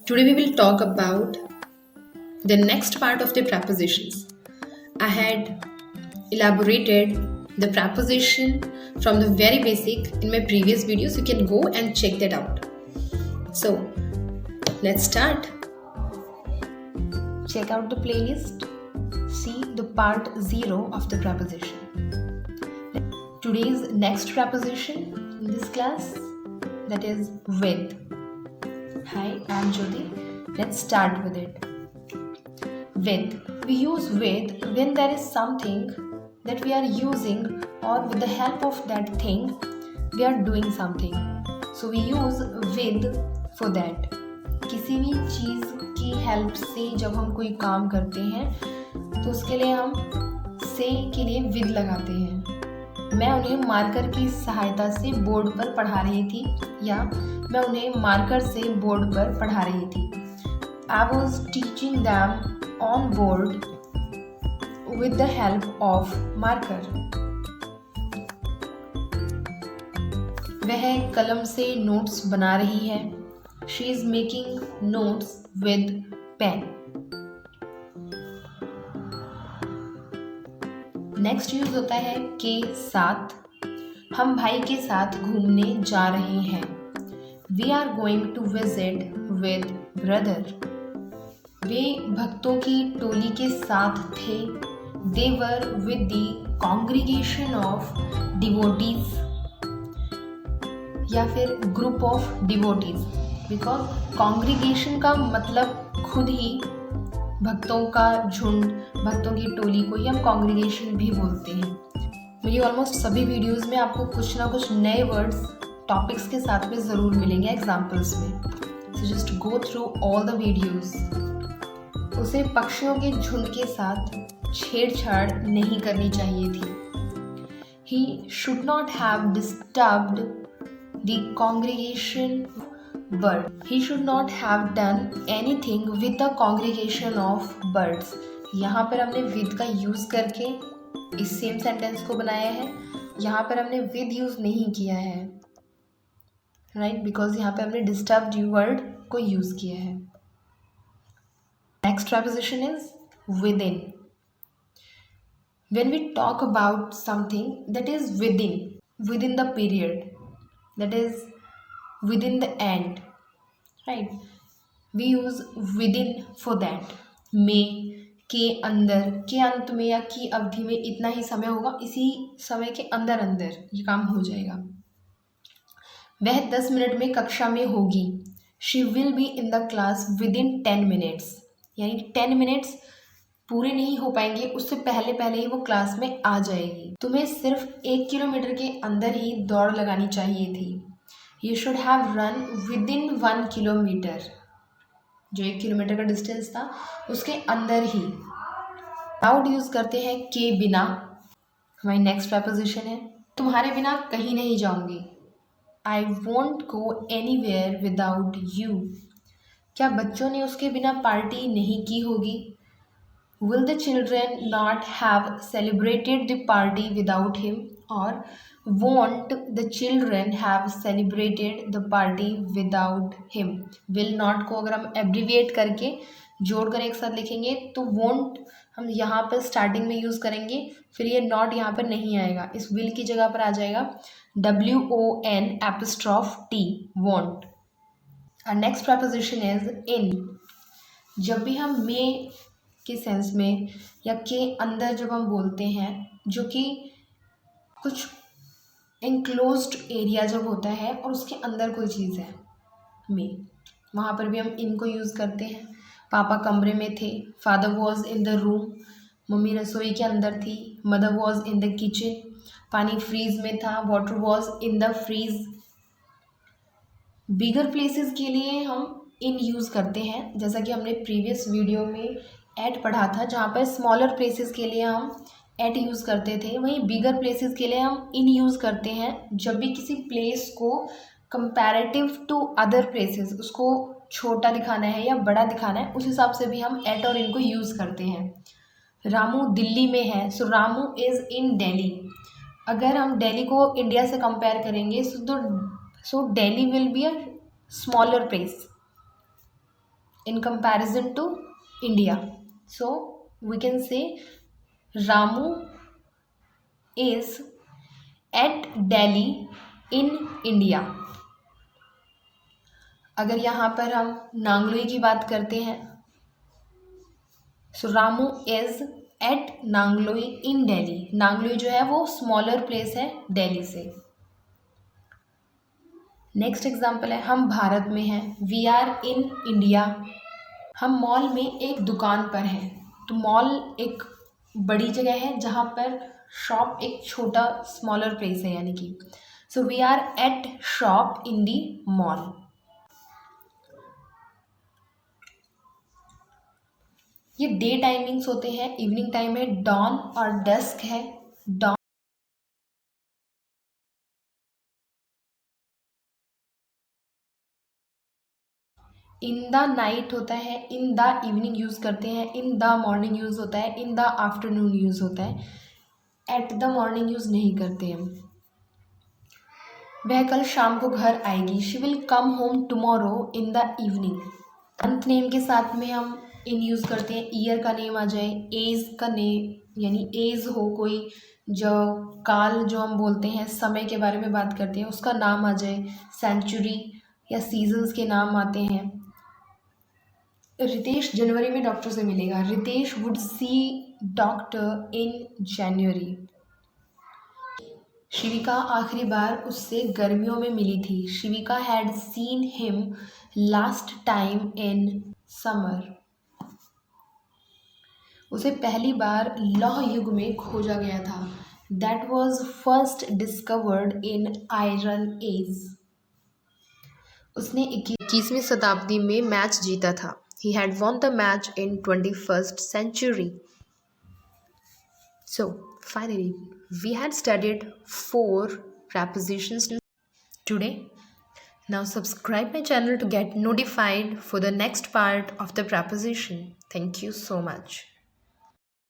Today we will talk about the next part of the prepositions. I had elaborated the preposition from the very basic in my previous videos. You can go and check that out. So let's start. Check out the playlist. See the part 0 of the preposition. Today's next preposition in this class, that is with. Hi, I'm Jyoti. Let's start with it. With. We use with when there is something that we are using, or with the help of that thing we are doing something. So we use with for that. किसी भी चीज़ की help से जब हम कोई काम करते हैं तो उसके लिए हम से के लिए विद लगाते हैं. मैं उन्हें मार्कर की सहायता से बोर्ड पर पढ़ा रही थी, या मैं उन्हें मार्कर से बोर्ड पर पढ़ा रही थी. I was teaching them on board with the help of marker. वह कलम से नोट्स बना रही है. She is making notes with pen. Next use होता है के साथ. हम भाई के साथ घूमने जा रहे हैं. We are going to visit with brother. वे भक्तों की टोली के साथ थे. They were with the congregation of devotees, या फिर group of devotees. Because congregation का मतलब खुद ही भक्तों का झुंड, भक्तों की टोली को ही हम कॉन्ग्रीगेशन भी बोलते हैं. मेरी ऑलमोस्ट सभी वीडियोस में आपको कुछ ना कुछ नए वर्ड्स टॉपिक्स के साथ में ज़रूर मिलेंगे एग्जाम्पल्स में. So just go through all the videos. उसे पक्षियों के झुंड के साथ छेड़छाड़ नहीं करनी चाहिए थी. He should not have disturbed the congregation bird. He should not have done anything with the congregation of birds. यहाँ पर हमने with का यूज़ करके इस सेम सेंटेंस को बनाया है. यहाँ पर हमने with यूज़ नहीं किया है, राइट, बिकॉज यहाँ पे हमने disturbed वर्ड को यूज़ किया है. Next preposition is within. When we talk about something that is within the period, that is within the end, right, we use within for that. में, के अंदर, के अंत में या की अवधि में इतना ही समय होगा, इसी समय के अंदर अंदर ये काम हो जाएगा. वह 10 मिनट में कक्षा में होगी. She will be in the class with in 10 minutes. यानी 10 मिनट्स पूरे नहीं हो पाएंगे, उससे पहले पहले ही वो क्लास में आ जाएगी. तुम्हें सिर्फ 1 किलोमीटर के अंदर ही दौड़ लगानी चाहिए थी. You should have run within 1 kilometer. जो 1 किलोमीटर का डिस्टेंस था उसके अंदर ही. Without यूज़ करते हैं के बिना. हमारी नेक्स्ट preposition है तुम्हारे बिना कहीं नहीं जाऊंगी. I won't go anywhere without you. क्या बच्चों ने उसके बिना पार्टी नहीं की होगी. Will the children not have celebrated the party without him? और won't the children have celebrated the party without him? will not को अगर हम abbreviate करके जोड़कर एक साथ लिखेंगे तो won't हम यहाँ पर स्टार्टिंग में यूज़ करेंगे, फिर ये not यहाँ पर नहीं आएगा, इस will की जगह पर आ जाएगा WON apostrophe T, won't. Our next preposition is in. जब भी हम में के सेंस में या के अंदर जब हम बोलते हैं, जो कि कुछ इनक्लोज्ड एरिया जब होता है और उसके अंदर कोई चीज़ है में, वहाँ पर भी हम इन को यूज़ करते हैं. पापा कमरे में थे. Father was in the room. मम्मी रसोई के अंदर थी. Mother was in the kitchen. पानी फ्रीज में था. Water was in the fridge. Bigger places के लिए हम इन यूज़ करते हैं, जैसा कि हमने प्रीवियस वीडियो में एट पढ़ा था, जहाँ पर स्मॉलर प्लेसेस के लिए हम एट यूज़ करते थे. वहीं बिगर प्लेसेस के लिए हम इन यूज़ करते हैं जब भी किसी प्लेस को कंपैरेटिव टू अदर प्लेसेस उसको छोटा दिखाना है या बड़ा दिखाना है, उस हिसाब से भी हम एट और इन को यूज़ करते हैं. रामू दिल्ली में है, so Ramu is in Delhi. अगर हम दिल्ली को इंडिया से कंपेयर करेंगे so Delhi will be a smaller place. in comparison to India. So we can say Ramu is at Delhi in India. अगर यहाँ पर हम नांगलोई की बात करते हैं, सो रामू इज एट नांगलोई इन दिल्ली. नांगलोई जो है वो स्मॉलर प्लेस है दिल्ली से. नेक्स्ट एग्जाम्पल है, हम भारत में हैं, वी आर इन इंडिया. हम मॉल में एक दुकान पर हैं. तो मॉल एक बड़ी जगह है जहाँ पर शॉप एक छोटा स्मॉलर प्लेस है, यानी कि so we are at shop in the mall. ये डे टाइमिंग्स होते हैं. इवनिंग टाइम है, डॉन और डस्क है. डॉन इन द नाइट होता है, इन द इवनिंग यूज़ करते हैं, इन द मॉर्निंग यूज़ होता है, इन द आफ्टरनून यूज़ होता है. एट द मॉर्निंग यूज़ नहीं करते हम. वह कल शाम को घर आएगी. She will come home tomorrow in the evening. Month name के साथ में हम इन यूज़ करते हैं. ईयर का नेम आ जाए, एज का नेम यानी एज हो कोई, जो काल जो हम बोलते हैं समय के बारे में बात करते हैं उसका नाम आ जाए. सेंचुरी या सीजन्स के नाम आते हैं. रितेश जनवरी में डॉक्टर से मिलेगा. Ritesh would see doctor in January. Shivika आखिरी बार उससे गर्मियों में मिली थी. Shivika had seen him last time in summer. उसे पहली बार लौह युग में खोजा गया था. That was first discovered in iron age. उसने 21वीं शताब्दी में मैच जीता था. He had won the match in 21st century. So, finally, we had studied 4 prepositions today. Now subscribe my channel to get notified for the next part of the preposition. Thank you so much.